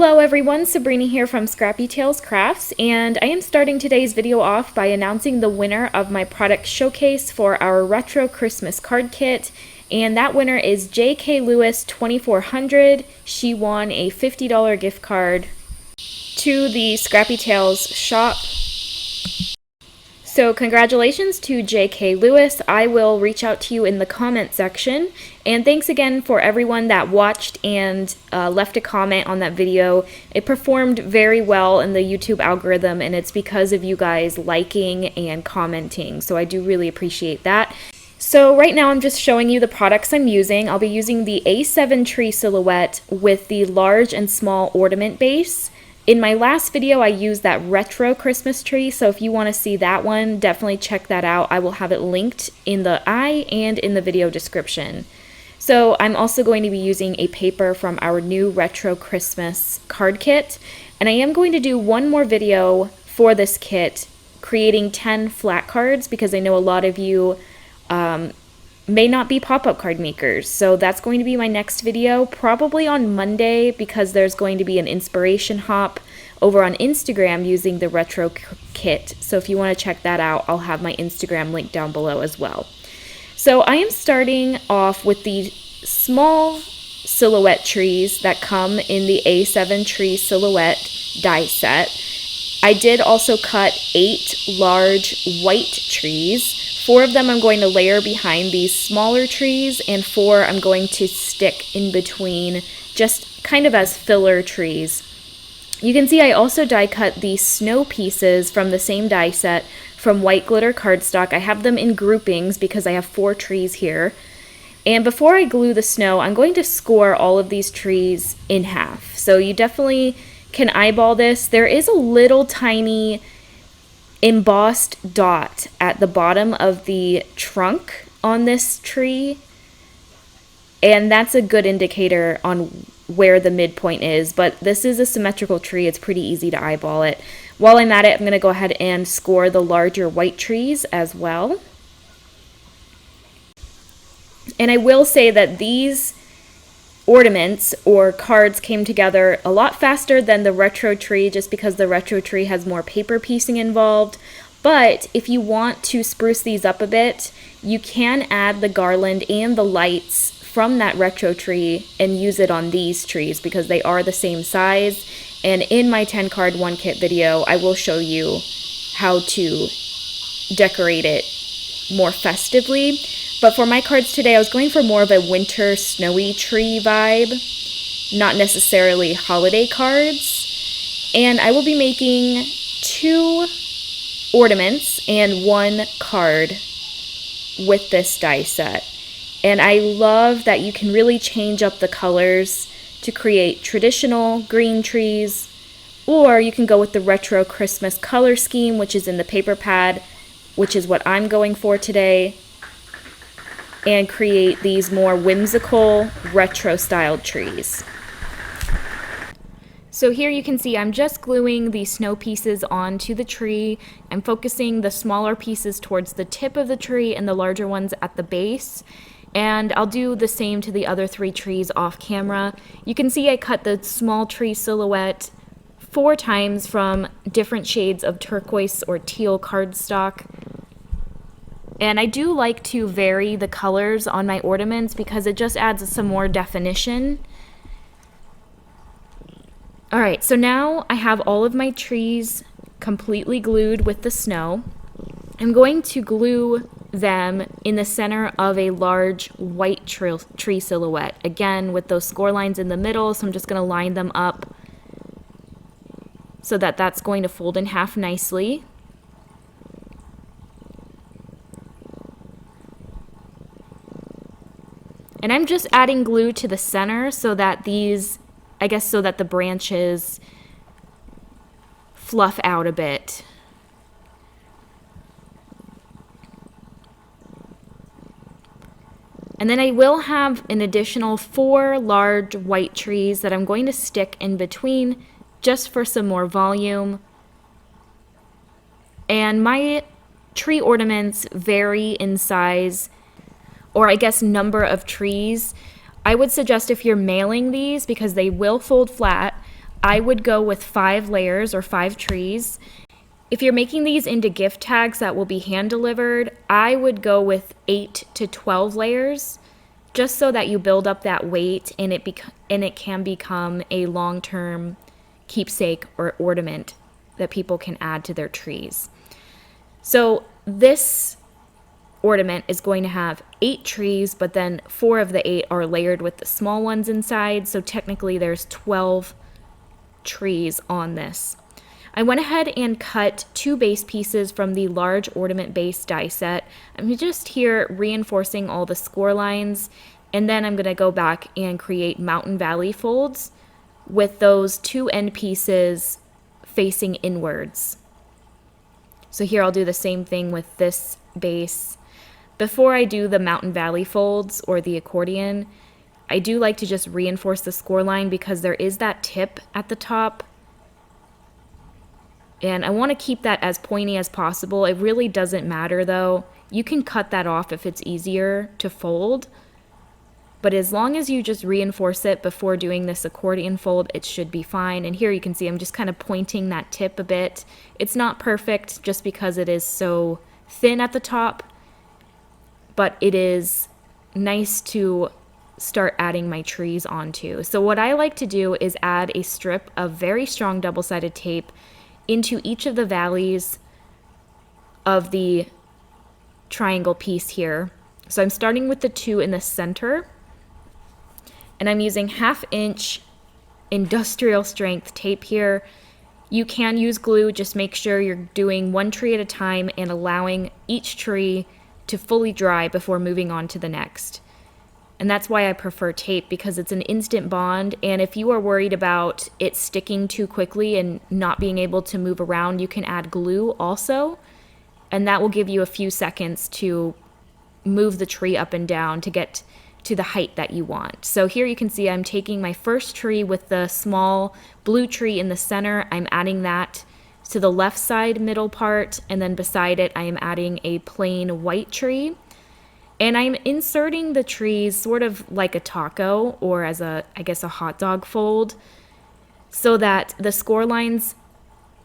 Hello everyone, Sabrina here from Scrappy Tales Crafts, and I am starting today's video off by announcing the winner of my product showcase for our retro Christmas card kit, and that winner is J.K. Lewis 2400. She won a $50 gift card to the Scrappy Tales shop. So congratulations to J.K. Lewis. I will reach out to you in the comment section. And thanks again for everyone that watched and left a comment on that video. It performed very well in the YouTube algorithm, and it's because of you guys liking and commenting. So I do really appreciate that. So right now I'm just showing you the products I'm using. I'll be using the A7 tree silhouette with the large and small ornament base. In my last video, I used that retro Christmas tree, so if you want to see that one, definitely check that out. I will have it linked in the eye and in the video description. So I'm also going to be using a paper from our new retro Christmas card kit, and I am going to do one more video for this kit, creating 10 flat cards, because I know a lot of you may not be pop-up card makers. So that's going to be my next video, probably on Monday, because there's going to be an inspiration hop over on Instagram using the retro kit. So if you want to check that out, I'll have my Instagram link down below as well. So I am starting off with the small silhouette trees that come in the A7 tree silhouette die set. I did also cut 8 large white trees. 4 of them I'm going to layer behind these smaller trees, and 4 I'm going to stick in between, just kind of as filler trees. You can see I also die cut the snow pieces from the same die set from white glitter cardstock. I have them in groupings because I have 4 trees here. And before I glue the snow, I'm going to score all of these trees in half. So you definitely can eyeball this. There is a little tiny embossed dot at the bottom of the trunk on this tree, and that's a good indicator on where the midpoint is, but this is a symmetrical tree. It's pretty easy to eyeball it. While I'm at it, I'm going to go ahead and score the larger white trees as well. And I will say that these ornaments or cards came together a lot faster than the retro tree, just because the retro tree has more paper piecing involved. But if you want to spruce these up a bit, you can add the garland and the lights from that retro tree and use it on these trees because they are the same size. And in my 10 card 1 kit video, I will show you how to decorate it more festively. But for my cards today, I was going for more of a winter snowy tree vibe, not necessarily holiday cards. And I will be making 2 ornaments and 1 card with this die set. And I love that you can really change up the colors to create traditional green trees, or you can go with the retro Christmas color scheme, which is in the paper pad, which is what I'm going for today, and create these more whimsical retro styled trees. So here you can see I'm just gluing the snow pieces onto the tree. I'm focusing the smaller pieces towards the tip of the tree and the larger ones at the base. And I'll do the same to the other 3 trees off camera. You can see I cut the small tree silhouette 4 times from different shades of turquoise or teal cardstock. And I do like to vary the colors on my ornaments because it just adds some more definition. Alright, so now I have all of my trees completely glued with the snow. I'm going to glue them in the center of a large white tree silhouette. Again, with those score lines in the middle, so I'm just going to line them up so that that's going to fold in half nicely. And I'm just adding glue to the center so that these, so that the branches fluff out a bit. And then I will have an additional 4 large white trees that I'm going to stick in between just for some more volume. And my tree ornaments vary in size, or I guess number of trees. I would suggest if you're mailing these, because they will fold flat, I would go with 5 layers or 5 trees. If you're making these into gift tags that will be hand delivered, I would go with 8 to 12 layers, just so that you build up that weight and it can become a long-term keepsake or ornament that people can add to their trees. So this ornament is going to have 8 trees, but then 4 of the 8 are layered with the small ones inside, so technically there's 12 trees on this. I went ahead and cut 2 base pieces from the large ornament base die set. I'm just here reinforcing all the score lines, and then I'm going to go back and create mountain valley folds with those 2 end pieces facing inwards. So here I'll do the same thing with this base. Before I do the mountain valley folds or the accordion, I do like to just reinforce the score line because there is that tip at the top. And I want to keep that as pointy as possible. It really doesn't matter though. You can cut that off if it's easier to fold. But as long as you just reinforce it before doing this accordion fold, it should be fine. And here you can see I'm just kind of pointing that tip a bit. It's not perfect just because it is so thin at the top, but it is nice to start adding my trees onto. So what I like to do is add a strip of very strong double-sided tape into each of the valleys of the triangle piece here. So I'm starting with the 2 in the center, and I'm using 1/2 inch industrial strength tape here. You can use glue, just make sure you're doing 1 tree at a time and allowing each tree to fully dry before moving on to the next. And that's why I prefer tape, because it's an instant bond, and if you are worried about it sticking too quickly and not being able to move around, you can add glue also, and that will give you a few seconds to move the tree up and down to get to the height that you want. So here you can see I'm taking my first tree with the small blue tree in the center. I'm adding that to the left side middle part, and then beside it I am adding a plain white tree. And I'm inserting the trees sort of like a taco, or as I guess a hot dog fold, so that the score lines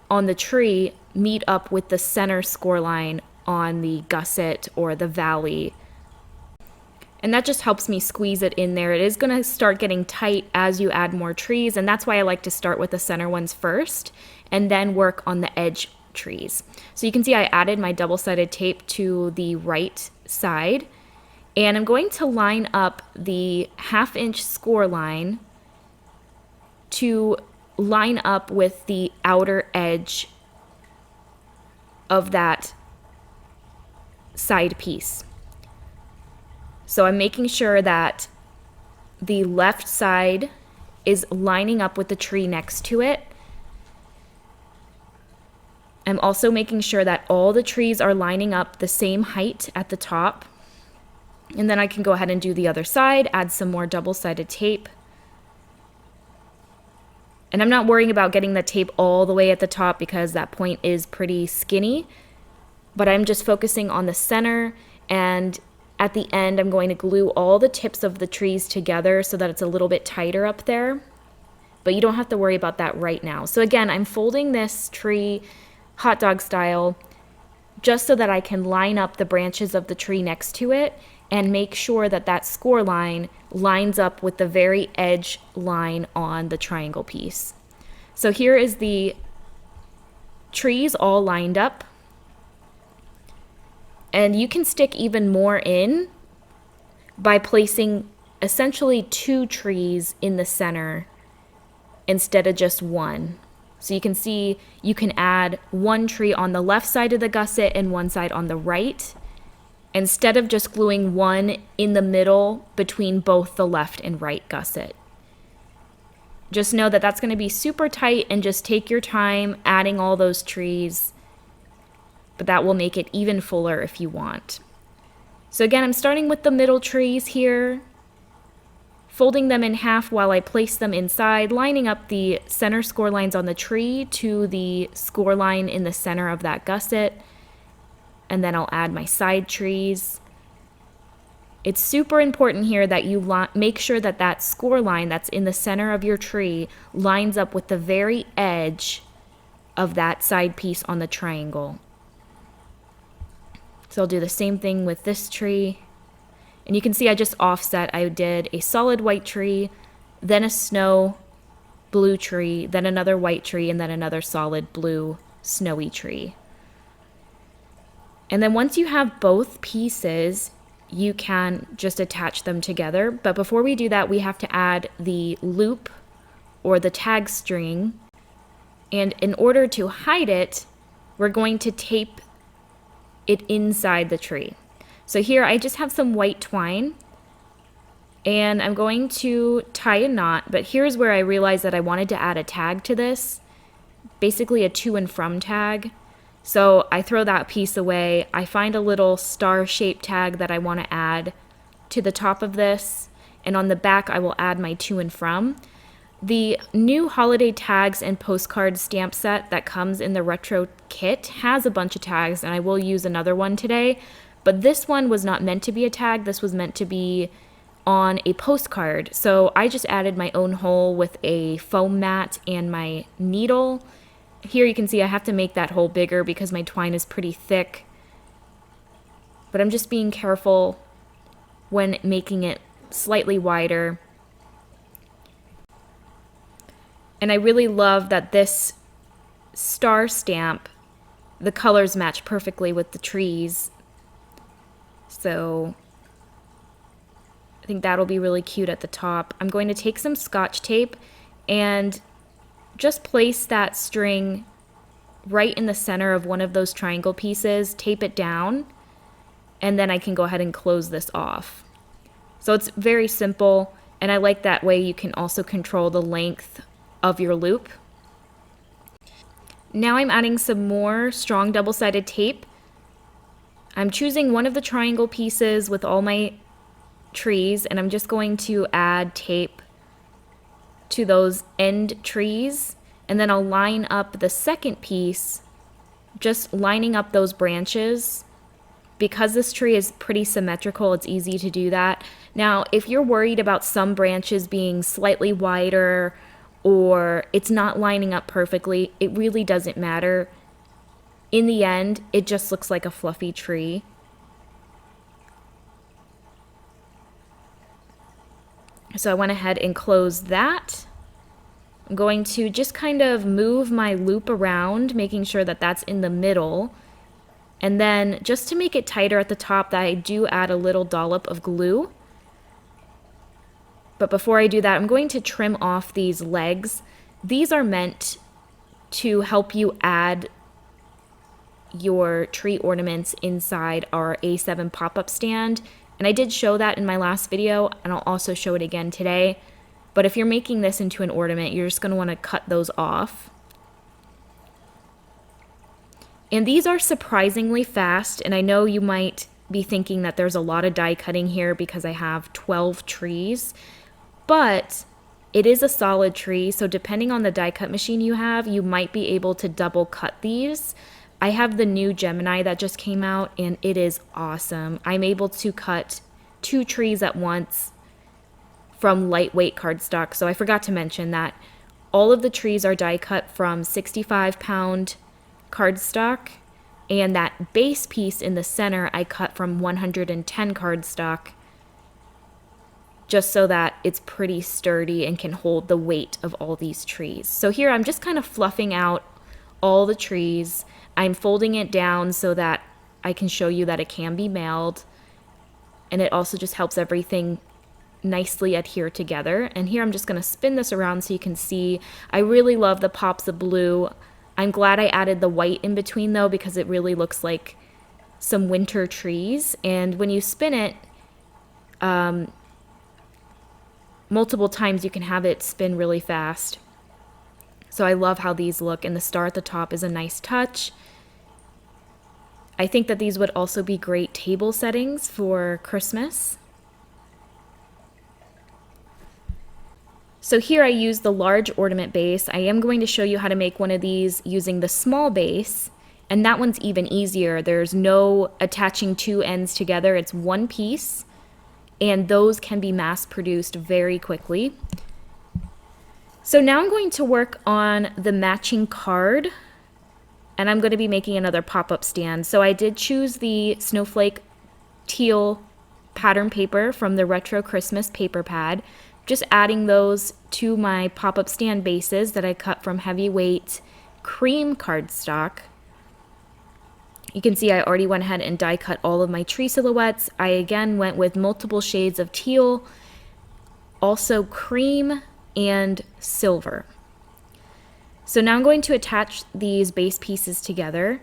on the tree meet up with the center score line on the gusset or the valley. And that just helps me squeeze it in there. It is going to start getting tight as you add more trees, and that's why I like to start with the center ones first and then work on the edge trees. So you can see I added my double-sided tape to the right side, and I'm going to line up the 1/2 inch score line to line up with the outer edge of that side piece. So I'm making sure that the left side is lining up with the tree next to it. I'm also making sure that all the trees are lining up the same height at the top. And then I can go ahead and do the other side, add some more double-sided tape. And I'm not worrying about getting the tape all the way at the top because that point is pretty skinny, but I'm just focusing on the center, and at the end I'm going to glue all the tips of the trees together so that it's a little bit tighter up there, but you don't have to worry about that right now. So again, I'm folding this tree hot dog style just so that I can line up the branches of the tree next to it and make sure that that score line lines up with the very edge line on the triangle piece. So here is the trees all lined up. And you can stick even more in by placing essentially 2 trees in the center instead of just 1. So you can see you can add 1 tree on the left side of the gusset and 1 side on the right, instead of just gluing 1 in the middle between both the left and right gusset. Just know that that's going to be super tight, and just take your time adding all those trees, but that will make it even fuller if you want. So again, I'm starting with the middle trees here, folding them in half while I place them inside, lining up the center score lines on the tree to the score line in the center of that gusset, and then I'll add my side trees. It's super important here that you make sure that that score line that's in the center of your tree lines up with the very edge of that side piece on the triangle. So I'll do the same thing with this tree. And you can see I just offset. I did a solid white tree, then a snow blue tree, then another white tree, and then another solid blue snowy tree. And then once you have both pieces, you can just attach them together. But before we do that, we have to add the loop or the tag string. And in order to hide it, we're going to tape it inside the tree. So here I just have some white twine and I'm going to tie a knot, but here's where I realized that I wanted to add a tag to this, basically a to and from tag. So I throw that piece away. I find a little star-shaped tag that I want to add to the top of this, and on the back I will add my to and from. The new holiday tags and postcard stamp set that comes in the retro kit has a bunch of tags, and I will use another one today, but this one was not meant to be a tag. This was meant to be on a postcard. So I just added my own hole with a foam mat and my needle. Here you can see I have to make that hole bigger because my twine is pretty thick, but I'm just being careful when making it slightly wider. And I really love that this star stamp, the colors match perfectly with the trees. So I think that'll be really cute at the top. I'm going to take some Scotch tape and just place that string right in the center of one of those triangle pieces, tape it down, and then I can go ahead and close this off. So it's very simple, and I like that way you can also control the length of your loop. Now I'm adding some more strong double-sided tape. I'm choosing one of the triangle pieces with all my trees, and I'm just going to add tape to those end trees, and then I'll line up the second piece, just lining up those branches. Because this tree is pretty symmetrical, it's easy to do that. Now, if you're worried about some branches being slightly wider or it's not lining up perfectly, it really doesn't matter. In the end, it just looks like a fluffy tree. So I went ahead and closed that. I'm going to just kind of move my loop around, making sure that that's in the middle. And then just to make it tighter at the top, that I do add a little dollop of glue. But before I do that, I'm going to trim off these legs. These are meant to help you add your tree ornaments inside our A7 pop-up stand. And I did show that in my last video, and I'll also show it again today. But if you're making this into an ornament, you're just going to want to cut those off. And these are surprisingly fast, and I know you might be thinking that there's a lot of die cutting here because I have 12 trees, but it is a solid tree, so depending on the die cut machine you have, you might be able to double cut these. I have the new Gemini that just came out, and it is awesome. I'm able to cut 2 trees at once from lightweight cardstock. So I forgot to mention that all of the trees are die cut from 65-pound cardstock, and that base piece in the center I cut from 110 cardstock, just so that it's pretty sturdy and can hold the weight of all these trees. So here I'm just kind of fluffing out all the trees. I'm folding it down so that I can show you that it can be mailed, and it also just helps everything nicely adhere together. And here I'm just going to spin this around so you can see. I really love the pops of blue. I'm glad I added the white in between though, because it really looks like some winter trees. And when you spin it multiple times, you can have it spin really fast. So I love how these look, and the star at the top is a nice touch. I think that these would also be great table settings for Christmas. So here I use the large ornament base. I am going to show you how to make one of these using the small base, and that one's even easier. There's no attaching 2 ends together. It's one piece. and those can be mass produced very quickly. So now I'm going to work on the matching card, and I'm going to be making another pop-up stand. So I did choose the Snowflake teal pattern paper from the Retro Christmas paper pad, just adding those to my pop-up stand bases that I cut from heavyweight cream cardstock. You can see I already went ahead and die cut all of my tree silhouettes. I again went with multiple shades of teal, also cream and silver. So now I'm going to attach these base pieces together,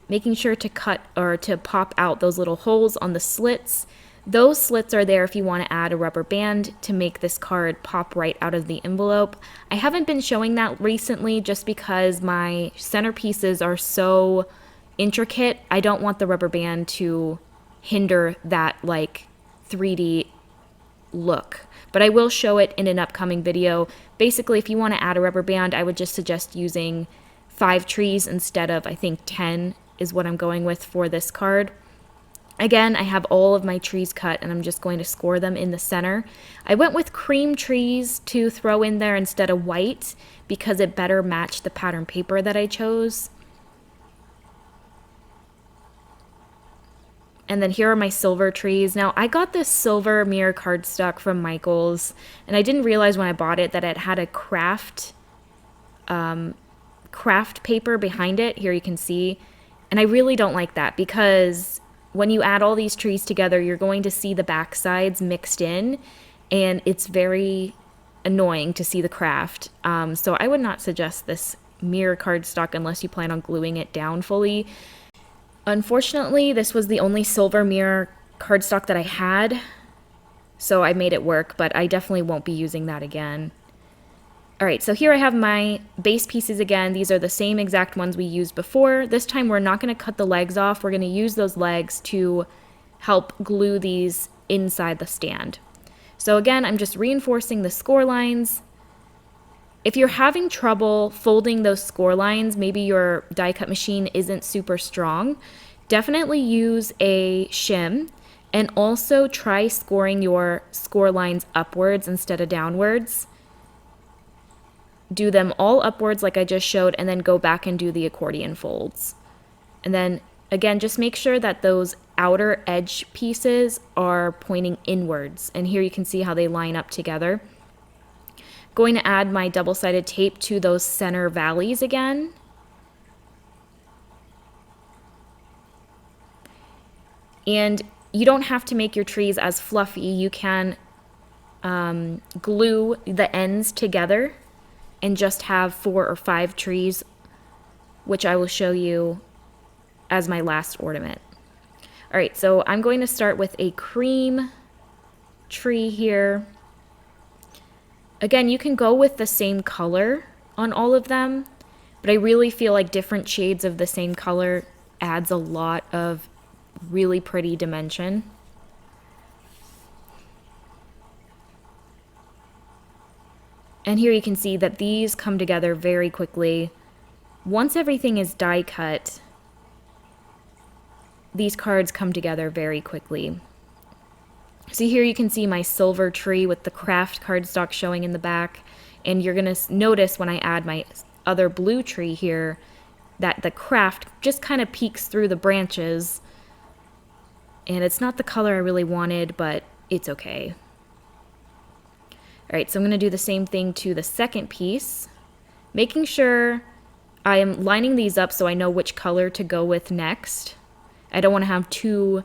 making sure to cut or to pop out those little holes on the slits. Those slits are there if you want to add a rubber band to make this card pop right out of the envelope. I haven't been showing that recently just because my centerpieces are so intricate. I don't want the rubber band to hinder that like 3D look, but I will show it in an upcoming video. Basically, if you want to add a rubber band, I would just suggest using 5 trees instead of, I think 10 is what I'm going with for this card. Again, I have all of my trees cut and I'm just going to score them in the center. I went with cream trees to throw in there instead of white because it better matched the pattern paper that I chose. And then here are my silver trees. Now, I got this silver mirror cardstock from Michaels, and I didn't realize when I bought it that it had a craft paper behind it. Here you can see. And I really don't like that because when you add all these trees together, you're going to see the back sides mixed in, and it's very annoying to see the craft. So I would not suggest this mirror cardstock unless you plan on gluing it down fully. Unfortunately, this was the only silver mirror cardstock that I had, so I made it work, but I definitely won't be using that again. Alright, so here I have my base pieces again. These are the same exact ones we used before. This time we're not going to cut the legs off. We're going to use those legs to help glue these inside the stand. So again, I'm just reinforcing the score lines. If you're having trouble folding those score lines, maybe your die cut machine isn't super strong, definitely use a shim, and also try scoring your score lines upwards instead of downwards. Do them all upwards like I just showed, and then go back and do the accordion folds. And then again, just make sure that those outer edge pieces are pointing inwards. And here you can see how they line up together. Going to add my double-sided tape to those center valleys again. And you don't have to make your trees as fluffy. You can glue the ends together and just have 4 or 5 trees, which I will show you as my last ornament. All right, so I'm going to start with a cream tree here. Again, you can go with the same color on all of them, but I really feel like different shades of the same color adds a lot of really pretty dimension. And here you can see that these come together very quickly. Once everything is die cut, these cards come together very quickly. So here you can see my silver tree with the craft cardstock showing in the back, and you're going to notice when I add my other blue tree here that the craft just kind of peeks through the branches, and it's not the color I really wanted, but it's okay. Alright, so I'm going to do the same thing to the second piece, making sure I am lining these up so I know which color to go with next. I don't want to have 2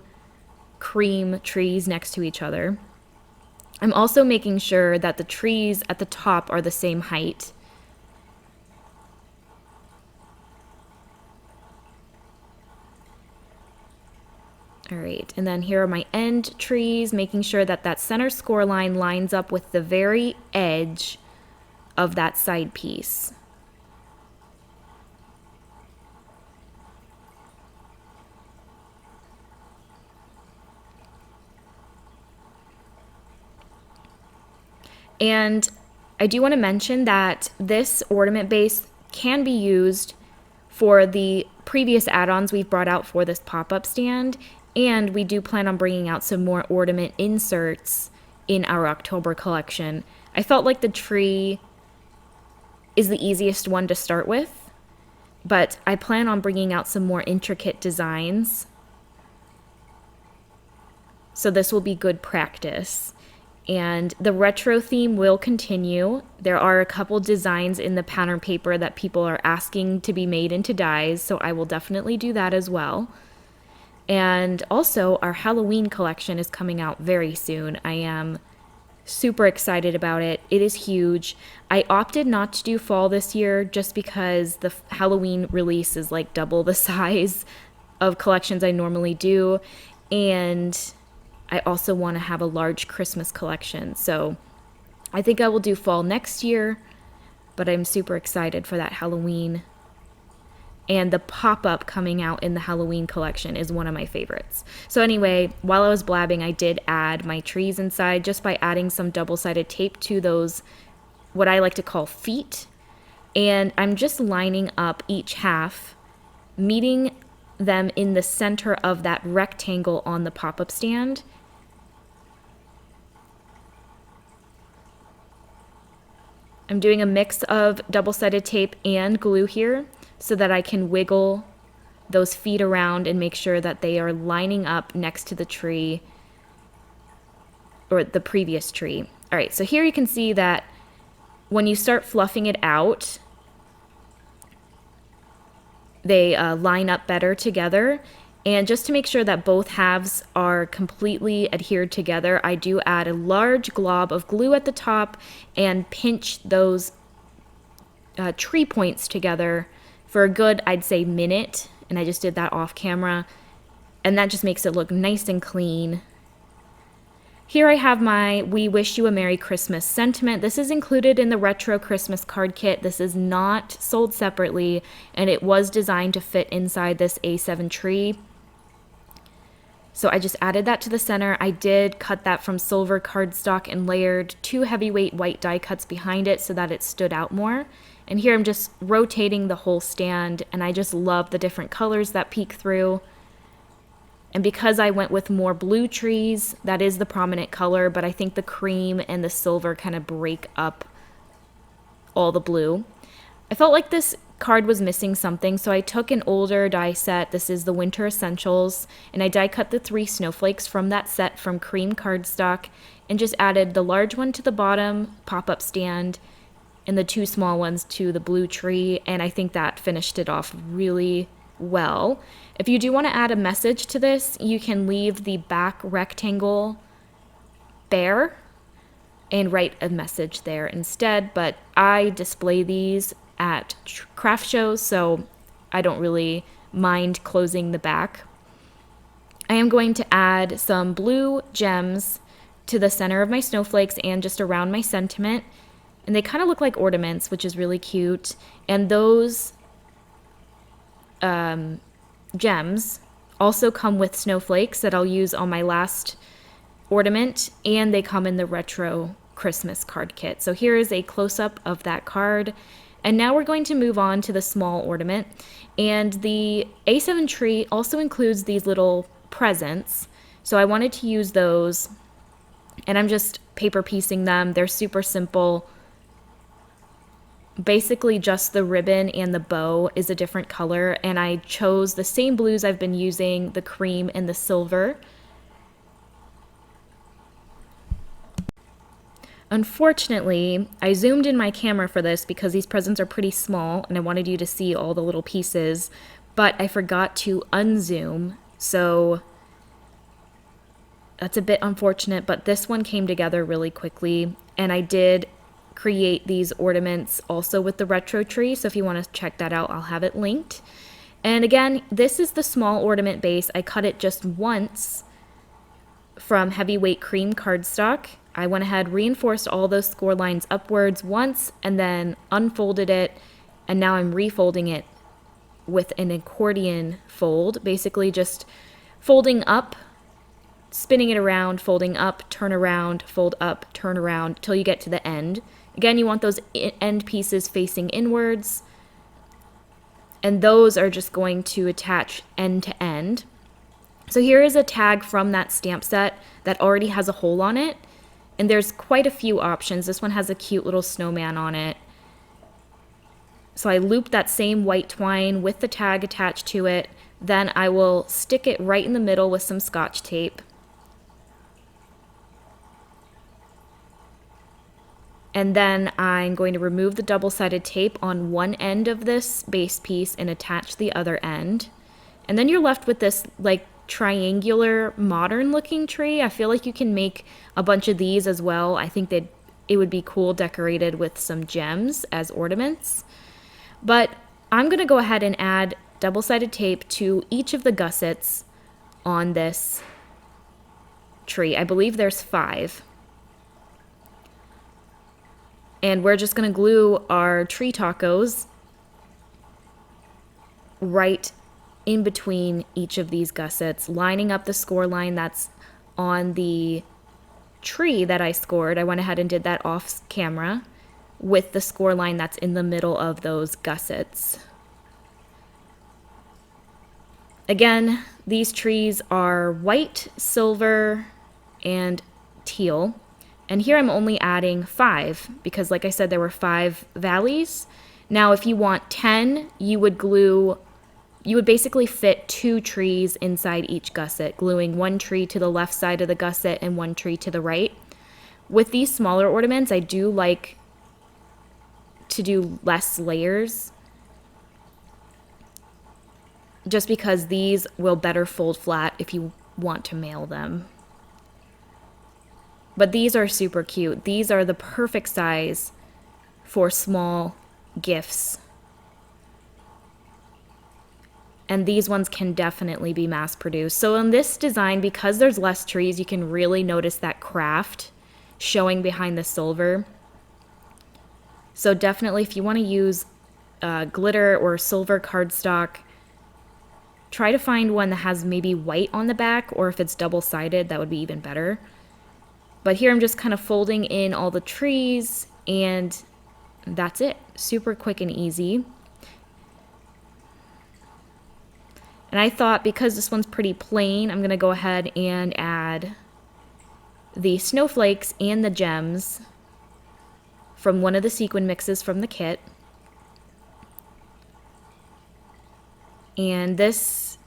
cream trees next to each other. I'm also making sure that the trees at the top are the same height. All right, and then here are my end trees, making sure that that center score line lines up with the very edge of that side piece. And I do want to mention that this ornament base can be used for the previous add-ons we've brought out for this pop-up stand, And we do plan on bringing out some more ornament inserts in our October collection. I felt like the tree is the easiest one to start with, but I plan on bringing out some more intricate designs. So this will be good practice. And the retro theme will continue. There are a couple designs in the pattern paper that people are asking to be made into dies, so I will definitely do that as well. And also, our Halloween collection is coming out very soon. I am super excited about it. It is huge. I opted not to do fall this year just because the Halloween release is like double the size of collections I normally do. And I also want to have a large Christmas collection. So I think I will do fall next year, but I'm super excited for that Halloween. And the pop-up coming out in the Halloween collection is one of my favorites. So anyway, while I was blabbing, I did add my trees inside just by adding some double-sided tape to those, what I like to call feet. And I'm just lining up each half, meeting them in the center of that rectangle on the pop-up stand. I'm doing a mix of double-sided tape and glue here so that I can wiggle those feet around and make sure that they are lining up next to the tree or the previous tree. All right, so here you can see that when you start fluffing it out, they line up better together. And just to make sure that both halves are completely adhered together, I do add a large glob of glue at the top and pinch those tree points together for a good, I'd say, minute. And I just did that off camera. And that just makes it look nice and clean. Here I have my We Wish You a Merry Christmas sentiment. This is included in the Retro Christmas card kit. This is not sold separately, and it was designed to fit inside this A7 tree. So I just added that to the center. I did cut that from silver cardstock and layered 2 heavyweight white die cuts behind it so that it stood out more. And here I'm just rotating the whole stand, and I just love the different colors that peek through. And because I went with more blue trees, that is the prominent color, but I think the cream and the silver kind of break up all the blue. I felt like this card was missing something, so I took an older die set. This is the Winter Essentials, and I die cut the 3 snowflakes from that set from cream cardstock and just added the large one to the bottom pop-up stand and the 2 small ones to the blue tree, and I think that finished it off really well. If you do want to add a message to this, you can leave the back rectangle bare and write a message there instead, but I display these at craft shows, so I don't really mind closing the back. I am going to add some blue gems to the center of my snowflakes and just around my sentiment, and they kind of look like ornaments, which is really cute. And those gems also come with snowflakes that I'll use on my last ornament, and they come in the Retro Christmas card kit. So here is a close-up of that card. And now we're going to move on to the small ornament. And the A7 tree also includes these little presents. So I wanted to use those, and I'm just paper piecing them. They're super simple. Basically just the ribbon and the bow is a different color, and I chose the same blues I've been using, the cream and the silver. Unfortunately, I zoomed in my camera for this because these presents are pretty small and I wanted you to see all the little pieces, but I forgot to unzoom, so that's a bit unfortunate, but this one came together really quickly, and I did create these ornaments also with the retro tree, so if you want to check that out, I'll have it linked. And again, this is the small ornament base. I cut it just once from heavyweight cream cardstock. I went ahead, reinforced all those score lines upwards once, and then unfolded it, and now I'm refolding it with an accordion fold, basically just folding up, spinning it around, folding up, turn around, fold up, turn around, till you get to the end. Again, you want those end pieces facing inwards, and those are just going to attach end to end. So here is a tag from that stamp set that already has a hole on it. And there's quite a few options. This one has a cute little snowman on it. So I loop that same white twine with the tag attached to it. Then I will stick it right in the middle with some Scotch tape. And then I'm going to remove the double-sided tape on one end of this base piece and attach the other end. And then you're left with this like triangular modern looking tree. I feel like you can make a bunch of these as well. I think that it would be cool decorated with some gems as ornaments. But I'm going to go ahead and add double-sided tape to each of the gussets on this tree. I believe there's 5. And we're just going to glue our tree tacos right in between each of these gussets, lining up the score line that's on the tree that I scored. I went ahead and did that off camera with the score line that's in the middle of those gussets. Again, these trees are white, silver, and teal. And here I'm only adding 5 because, like I said, there were 5 valleys. Now, if you want 10, you would basically fit 2 trees inside each gusset, gluing 1 tree to the left side of the gusset and 1 tree to the right. With these smaller ornaments, I do like to do less layers just because these will better fold flat if you want to mail them. But these are super cute. These are the perfect size for small gifts. And these ones can definitely be mass produced. So in this design, because there's less trees, you can really notice that craft showing behind the silver. So definitely if you want to use glitter or silver cardstock, try to find one that has maybe white on the back, or if it's double-sided, that would be even better. But here I'm just kind of folding in all the trees, and that's it. Super quick and easy. And I thought because this one's pretty plain, I'm going to go ahead and add the snowflakes and the gems from one of the sequin mixes from the kit. And this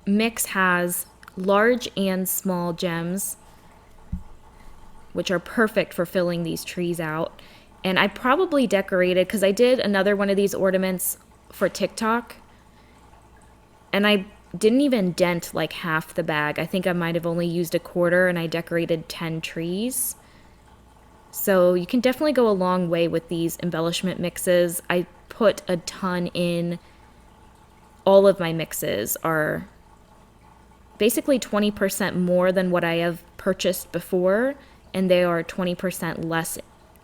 mix has large and small gems, which are perfect for filling these trees out. And I probably decorated, because I did another one of these ornaments for TikTok, and I didn't even dent like half the bag. I think I might have only used a quarter, and I decorated 10 trees. So you can definitely go a long way with these embellishment mixes. I put a ton in. All of my mixes are basically 20% more than what I have purchased before, and they are 20% less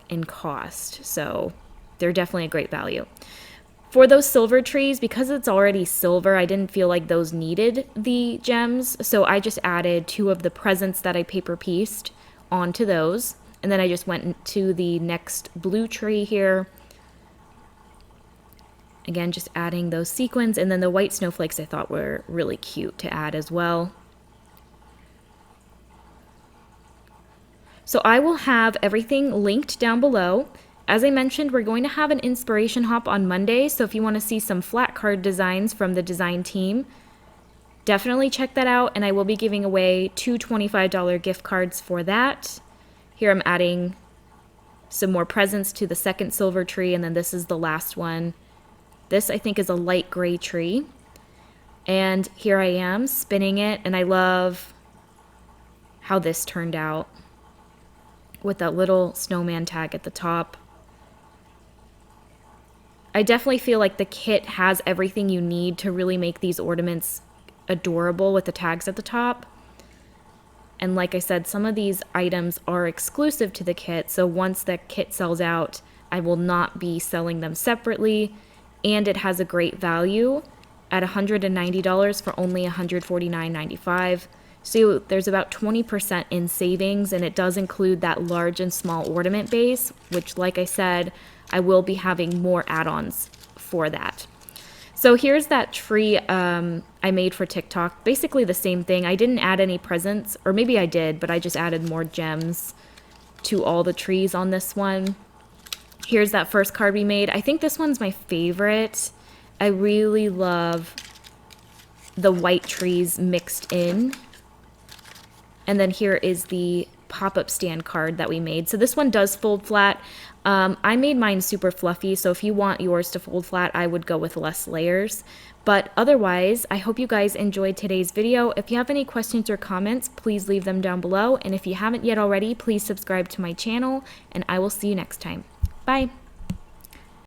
in cost. So they're definitely a great value. For those silver trees, because it's already silver, I didn't feel like those needed the gems. So I just added 2 of the presents that I paper pieced onto those. And then I just went into the next blue tree here. Again, just adding those sequins. And then the white snowflakes I thought were really cute to add as well. So I will have everything linked down below. As I mentioned, we're going to have an inspiration hop on Monday, so if you want to see some flat card designs from the design team, definitely check that out, and I will be giving away 2 $25 gift cards for that. Here I'm adding some more presents to the second silver tree, and then this is the last one. This, I think, is a light gray tree. And here I am spinning it, and I love how this turned out with that little snowman tag at the top. I definitely feel like the kit has everything you need to really make these ornaments adorable with the tags at the top. And like I said, some of these items are exclusive to the kit, so once the kit sells out, I will not be selling them separately, and it has a great value at $190 for only $149.95. So there's about 20% in savings, and it does include that large and small ornament base, which, like I said, I will be having more add-ons for that. So here's that tree I made for TikTok. Basically the same thing. I didn't add any presents, or maybe I did, but I just added more gems to all the trees on this one. Here's that first card we made. I think this one's my favorite. I really love the white trees mixed in. And then here is the pop-up stand card that we made. So this one does fold flat. I made mine super fluffy, so if you want yours to fold flat, I would go with less layers. But otherwise, I hope you guys enjoyed today's video. If you have any questions or comments, please leave them down below. And if you haven't yet already, please subscribe to my channel, and I will see you next time. Bye!